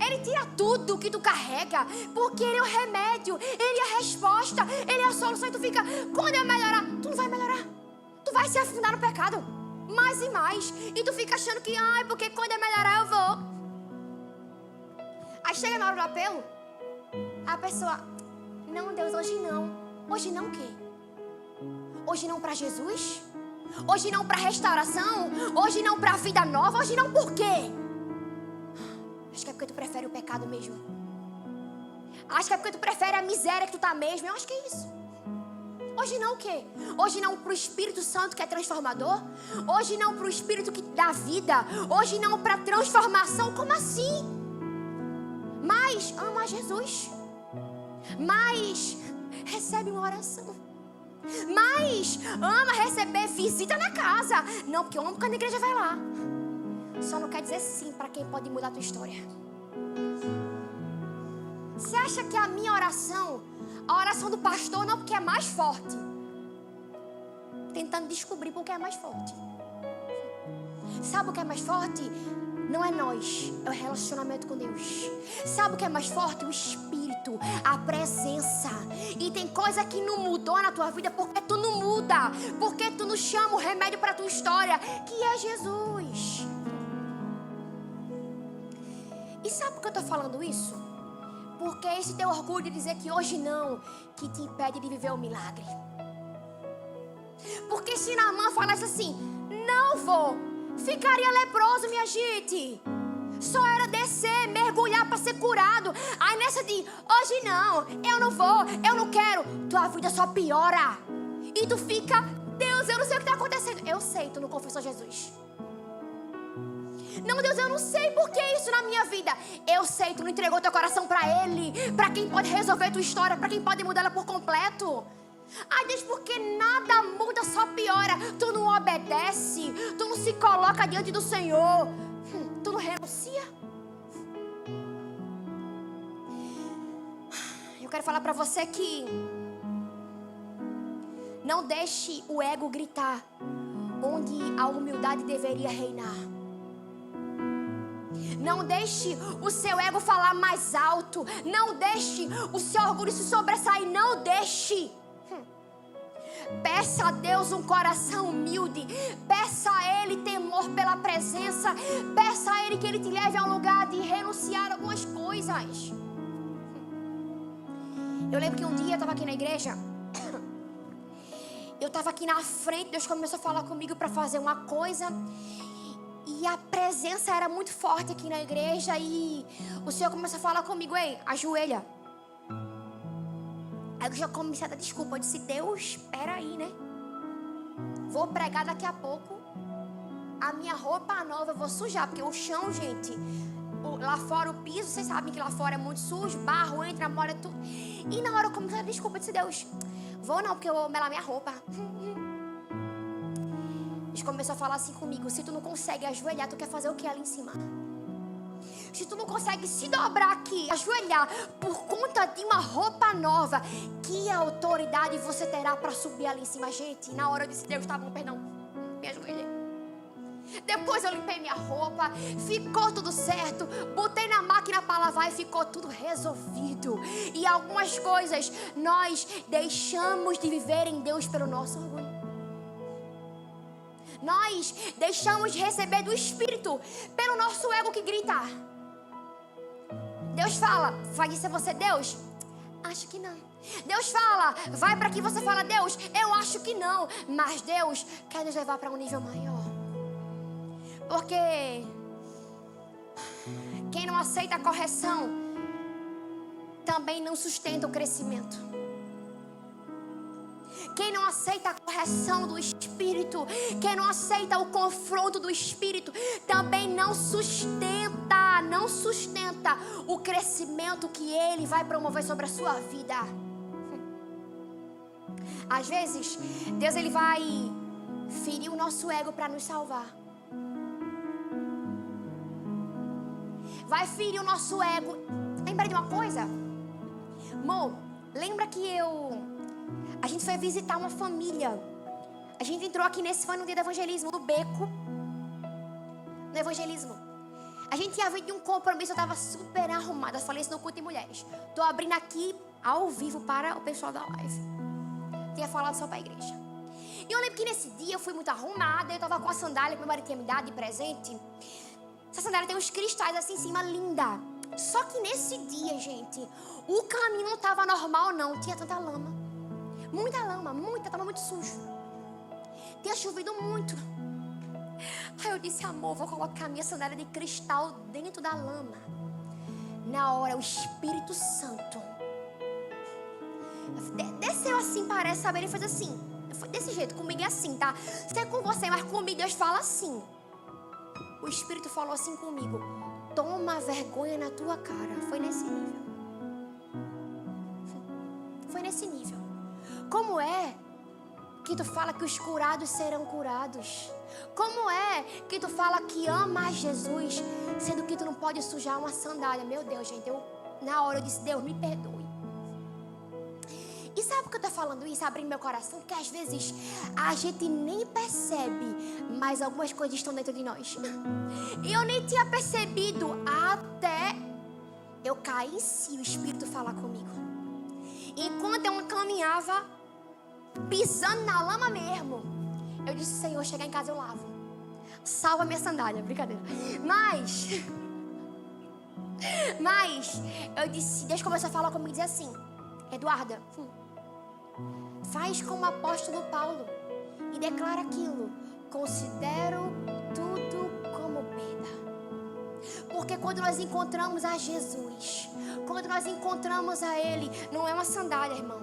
Ele tira tudo que tu carrega, porque Ele é o remédio, Ele é a resposta, Ele é a solução. E tu fica, quando eu melhorar, tu não vai melhorar. Tu vai se afundar no pecado, mais e mais. E tu fica achando que, porque quando eu melhorar eu vou. Aí chega na hora do apelo, a pessoa, não, Deus, hoje não. Hoje não o quê? Hoje não para Jesus? Hoje não para restauração? Hoje não para vida nova? Hoje não por quê? Acho que é porque tu prefere o pecado mesmo. Acho que é porque tu prefere a miséria que tu tá mesmo. Eu acho que é isso. Hoje não o quê? Hoje não pro Espírito Santo que é transformador? Hoje não pro Espírito que dá vida? Hoje não pra transformação? Como assim? Mas ama Jesus. Mas recebe uma oração. Mas ama receber visita na casa. Não, porque eu amo quando a igreja vai lá. Só não quer dizer sim para quem pode mudar a tua história. Você acha que a minha oração, a oração do pastor, não, porque é mais forte? Tentando descobrir porque é mais forte. Sabe o que é mais forte? Não é nós, é o relacionamento com Deus. Sabe o que é mais forte? O Espírito, a presença. E tem coisa que não mudou na tua vida porque tu não muda, porque tu não chama o remédio para tua história, que é Jesus. E sabe por que eu tô falando isso? Porque esse teu orgulho de dizer que hoje não, que te impede de viver o milagre. Porque se Naamã falasse assim, não vou, ficaria leproso, minha gente. Só era descer, mergulhar para ser curado. Aí nessa de, hoje não, eu não vou, eu não quero, tua vida só piora. E tu fica, Deus, eu não sei o que está acontecendo. Eu sei, tu não confessou Jesus. Não, Deus, eu não sei por que isso na minha vida. Eu sei, tu não entregou teu coração para Ele, para quem pode resolver tua história, para quem pode mudar ela por completo. Ai, Deus, porque nada muda, só piora. Tu não obedece, tu não se coloca diante do Senhor, tu não renuncia. Eu quero falar para você que não deixe o ego gritar onde a humildade deveria reinar. Não deixe o seu ego falar mais alto. Não deixe o seu orgulho se sobressair. Não deixe. Peça a Deus um coração humilde. Peça a Ele temor pela presença. Peça a Ele que Ele te leve a um lugar de renunciar a algumas coisas. Eu lembro que um dia eu estava aqui na igreja. Eu estava aqui na frente. Deus começou a falar comigo para fazer uma coisa. E a presença era muito forte aqui na igreja. E o Senhor começou a falar comigo: ei, ajoelha. Aí eu já comecei a dar desculpa. Eu disse: Deus, espera aí, né? Vou pregar daqui a pouco. A minha roupa nova eu vou sujar. Porque o chão, gente, lá fora o piso, vocês sabem que lá fora é muito sujo. Barro entra, molha tudo. E na hora eu comecei a dar desculpa. Eu disse: Deus, vou não, porque eu vou melar minha roupa. Deus começou a falar assim comigo: se tu não consegue ajoelhar, tu quer fazer o que ali em cima? Se tu não consegue se dobrar aqui, ajoelhar por conta de uma roupa nova, que autoridade você terá para subir ali em cima? Gente, na hora eu disse: Deus, tá bom, perdão, me ajoelhei. Depois eu limpei minha roupa, ficou tudo certo, botei na máquina para lavar e ficou tudo resolvido. E algumas coisas nós deixamos de viver em Deus pelo nosso orgulho. Nós deixamos de receber do Espírito pelo nosso ego que grita. Deus fala: vai ser você, Deus? Acho que não. Deus fala: vai para aqui, você fala: Deus, eu acho que não. Mas Deus quer nos levar para um nível maior. Porque quem não aceita a correção também não sustenta o crescimento. Quem não aceita a correção do Espírito, quem não aceita o confronto do Espírito, também não sustenta o crescimento que Ele vai promover sobre a sua vida. Às vezes, Deus Ele vai ferir o nosso ego para nos salvar. Vai ferir o nosso ego. Lembra de uma coisa? Mo, lembra que a gente foi visitar uma família. A gente entrou aqui foi no dia do evangelismo, no beco. No evangelismo. A gente ia vir de um compromisso, eu estava super arrumada. Eu falei isso no culto de mulheres. Estou abrindo aqui ao vivo para o pessoal da live. Tinha falado só para a igreja. E eu lembro que nesse dia eu fui muito arrumada. Eu estava com a sandália que meu marido tinha me dado de presente. Essa sandália tem uns cristais assim em cima, linda. Só que nesse dia, gente, o caminho não estava normal não. Tinha tanta lama. Muita lama, estava muito sujo. Tinha chovido muito. Aí eu disse: amor, vou colocar a minha sandália de cristal dentro da lama. Na hora, o Espírito Santo desceu assim, parece, sabe? Ele fez assim. Foi desse jeito, comigo é assim, tá? Se é com você, mas comigo Deus fala assim. O Espírito falou assim comigo: toma vergonha na tua cara. Foi nesse nível. Foi nesse nível. Como é que tu fala que os curados serão curados? Como é que tu fala que ama a Jesus, sendo que tu não pode sujar uma sandália? Meu Deus, gente, na hora eu disse: Deus, me perdoe. E sabe por que eu tô falando isso, abrindo meu coração? Porque às vezes a gente nem percebe, mas algumas coisas estão dentro de nós. E eu nem tinha percebido até eu cair em si, o Espírito falar comigo. Enquanto eu caminhava, pisando na lama mesmo, eu disse: Senhor, chegar em casa eu lavo. Salva minha sandália, brincadeira. Mas eu disse, Deus começou a falar comigo e dizer assim: Eduarda, faz como o apóstolo Paulo e declara aquilo: considero tudo como perda. Porque quando nós encontramos a Jesus, quando nós encontramos a Ele, não é uma sandália, irmão.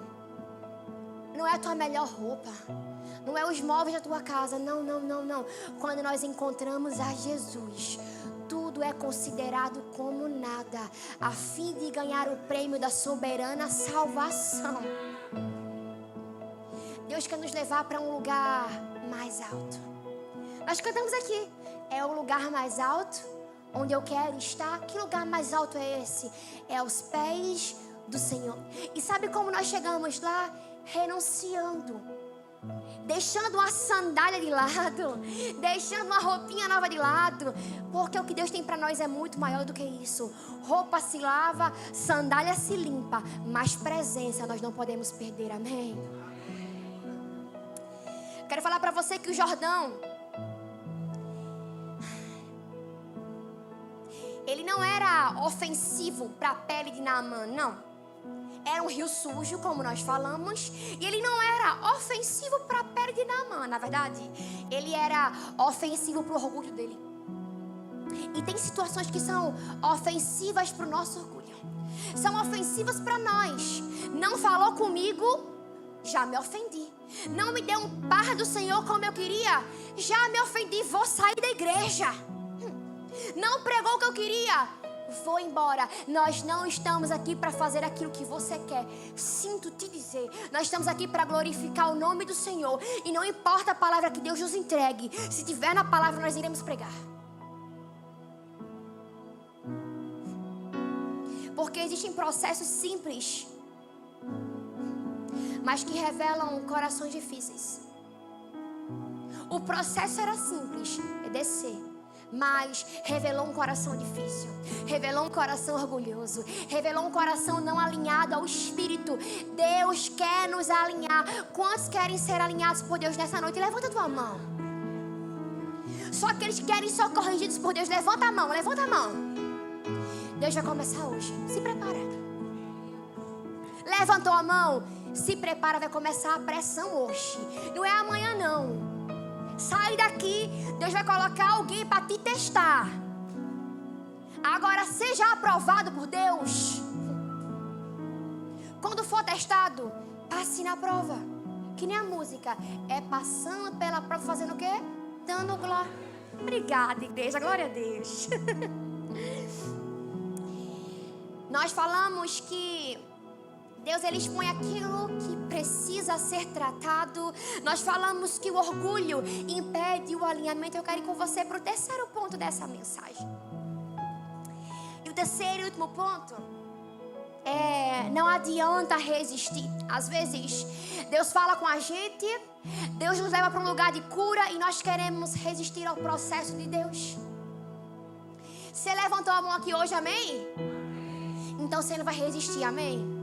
Não é a tua melhor roupa. não é os móveis da tua casa. Não, não, não, não. Quando nós encontramos a Jesus, tudo é considerado como nada, a fim de ganhar o prêmio da soberana salvação. Deus quer nos levar para um lugar mais alto. Nós cantamos aqui, é o lugar mais alto onde eu quero estar. Que lugar mais alto é esse? É aos pés do Senhor. E sabe como nós chegamos lá? Renunciando, deixando uma sandália de lado, deixando uma roupinha nova de lado, porque o que Deus tem para nós é muito maior do que isso. Roupa se lava, sandália se limpa, mas presença nós não podemos perder, amém? Quero falar para você que o Jordão, ele não era ofensivo para a pele de Naamã, não. Era um rio sujo, como nós falamos, e ele não era ofensivo para a pele de Naamã. Na verdade, ele era ofensivo para o orgulho dele. E tem situações que são ofensivas para o nosso orgulho, são ofensivas para nós. Não falou comigo, já me ofendi. Não me deu um par do Senhor como eu queria, já me ofendi, vou sair da igreja. Não pregou o que eu queria, vou embora. Nós não estamos aqui para fazer aquilo que você quer. Sinto te dizer, nós estamos aqui para glorificar o nome do Senhor. E não importa a palavra que Deus nos entregue, se tiver na palavra nós iremos pregar. Porque existem processos simples, mas que revelam corações difíceis. O processo era simples, é descer, mas revelou um coração difícil, revelou um coração orgulhoso, revelou um coração não alinhado ao Espírito. Deus quer nos alinhar. Quantos querem ser alinhados por Deus nessa noite? Levanta a tua mão. Só aqueles que querem ser corrigidos por Deus, levanta a mão, levanta a mão. Deus vai começar hoje, se prepara. Levantou a mão, se prepara, vai começar a pressão hoje. Não é amanhã não. Sai daqui, Deus vai colocar alguém para te testar. Agora seja aprovado por Deus. Quando for testado, passe na prova. Que nem a música, é passando pela prova, fazendo o quê? Dando glória. Obrigada, igreja, glória a Deus. Nós falamos que Deus, ele expõe aquilo que precisa ser tratado. Nós falamos que o orgulho impede o alinhamento. Eu quero ir com você para o terceiro ponto dessa mensagem. E o terceiro e último ponto é: não adianta resistir. Às vezes, Deus fala com a gente, Deus nos leva para um lugar de cura e nós queremos resistir ao processo de Deus. Você levantou a mão aqui hoje, amém? Então você não vai resistir, amém?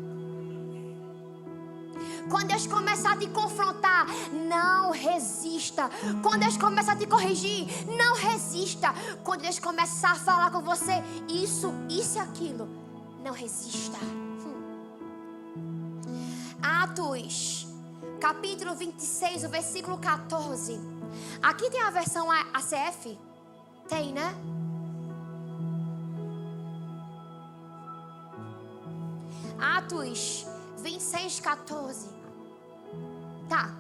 Quando Deus começar a te confrontar, não resista. Quando Deus começar a te corrigir, não resista. Quando Deus começar a falar com você, isso e aquilo, não resista. Atos, capítulo 26, o versículo 14. Aqui tem a versão ACF? Tem, né? Atos 26, 14. Tá.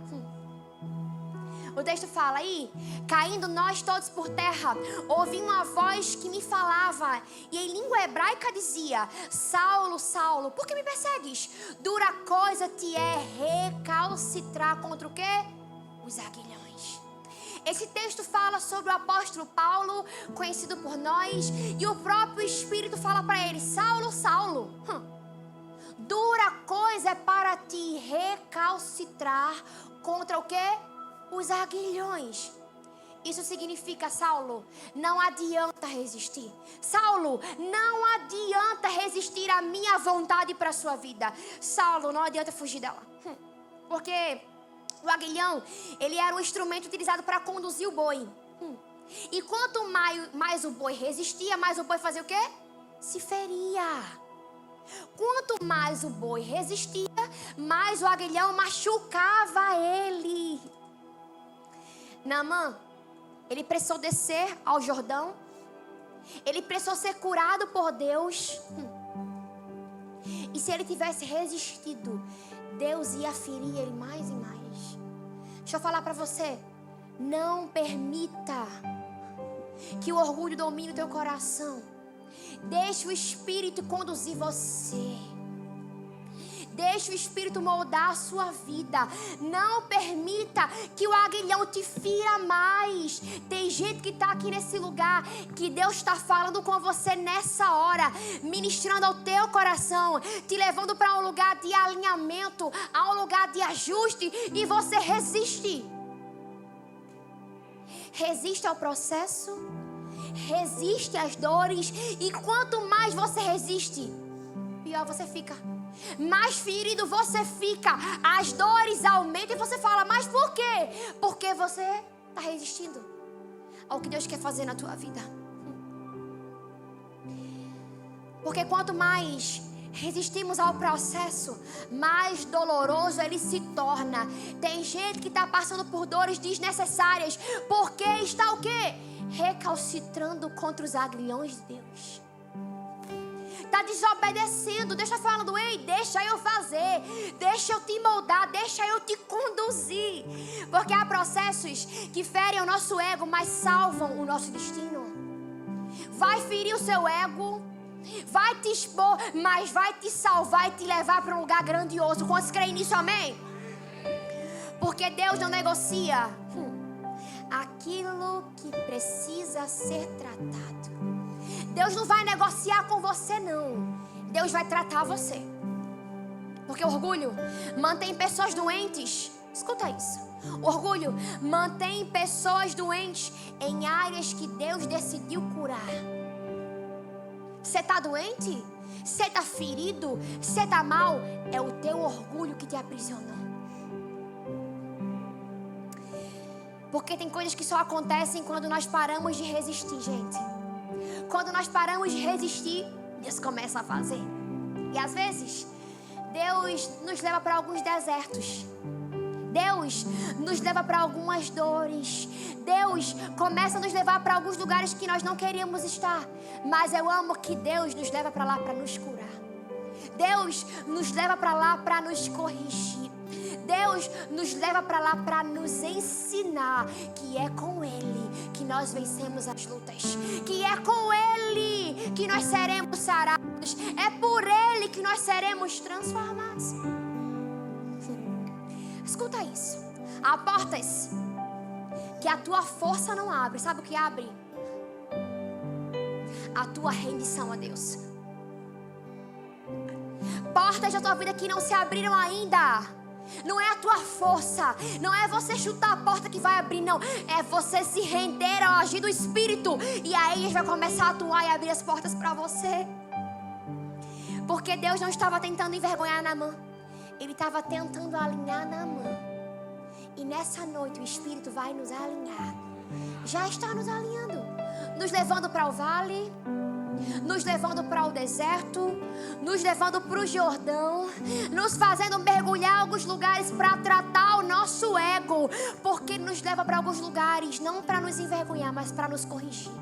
O texto fala aí: caindo nós todos por terra, ouvi uma voz que me falava, e em língua hebraica dizia: Saulo, Saulo, por que me persegues? Dura coisa te é recalcitrar contra o quê? Os aguilhões. Esse texto fala sobre o apóstolo Paulo, conhecido por nós, e o próprio Espírito fala para ele: Saulo, Saulo, dura coisa é para te recalcitrar contra o quê? Os aguilhões. Isso significa: Saulo, não adianta resistir. Saulo, não adianta resistir à minha vontade para a sua vida. Saulo, não adianta fugir dela. Porque o aguilhão, ele era um instrumento utilizado para conduzir o boi. E quanto mais o boi resistia, mais o boi fazia o quê? Se feria. Quanto mais o boi resistia, mais o aguilhão machucava ele. Naamã, ele precisou descer ao Jordão. Ele precisou ser curado por Deus. E se ele tivesse resistido, Deus ia ferir ele mais e mais. Deixa eu falar para você. Não permita que o orgulho domine o teu coração. Deixa o Espírito conduzir você. Deixa o Espírito moldar a sua vida. Não permita que o aguilhão te fira mais. Tem gente que está aqui nesse lugar, que Deus está falando com você nessa hora, ministrando ao teu coração, te levando para um lugar de alinhamento, a um lugar de ajuste, e você resiste. Resiste ao processo, resiste às dores, e quanto mais você resiste, pior você fica. Mais ferido você fica, as dores aumentam e você fala, mas por quê? Porque você está resistindo ao que Deus quer fazer na tua vida. Porque quanto mais resistimos ao processo, mais doloroso ele se torna. Tem gente que está passando por dores desnecessárias, porque está o quê? Recalcitrando contra os aguilhões de Deus. Está desobedecendo. Deus está falando, ei, deixa eu fazer, deixa eu te moldar, deixa eu te conduzir. Porque há processos que ferem o nosso ego, mas salvam o nosso destino. Vai ferir o seu ego, vai te expor, mas vai te salvar e te levar para um lugar grandioso. Quantos creem nisso, amém? Porque Deus não negocia aquilo que precisa ser tratado. Deus não vai negociar com você, não. Deus vai tratar você. Porque o orgulho mantém pessoas doentes. Escuta isso. O orgulho mantém pessoas doentes em áreas que Deus decidiu curar. Você está doente? Você está ferido? Você está mal? É o teu orgulho que te aprisionou. Porque tem coisas que só acontecem quando nós paramos de resistir, gente. Quando nós paramos de resistir, Deus começa a fazer. E às vezes, Deus nos leva para alguns desertos. Deus nos leva para algumas dores. Deus começa a nos levar para alguns lugares que nós não queríamos estar. Mas eu amo que Deus nos leva para lá para nos curar. Deus nos leva para lá para nos corrigir. Deus nos leva para lá para nos ensinar que é com Ele que nós vencemos as lutas, que é com Ele que nós seremos sarados, é por Ele que nós seremos transformados. Escuta isso. Há portas que a tua força não abre. Sabe o que abre? A tua rendição a Deus. Portas da tua vida que não se abriram ainda. Não é a tua força, não é você chutar a porta que vai abrir, não. É você se render ao agir do Espírito. E aí Ele vai começar a atuar e abrir as portas para você. Porque Deus não estava tentando envergonhar Naamã. Ele estava tentando alinhar Naamã. E nessa noite o Espírito vai nos alinhar. Já está nos alinhando. Nos levando para o vale, nos levando para o deserto, nos levando para o Jordão, nos fazendo mergulhar em alguns lugares para tratar o nosso ego, porque nos leva para alguns lugares não para nos envergonhar, mas para nos corrigir.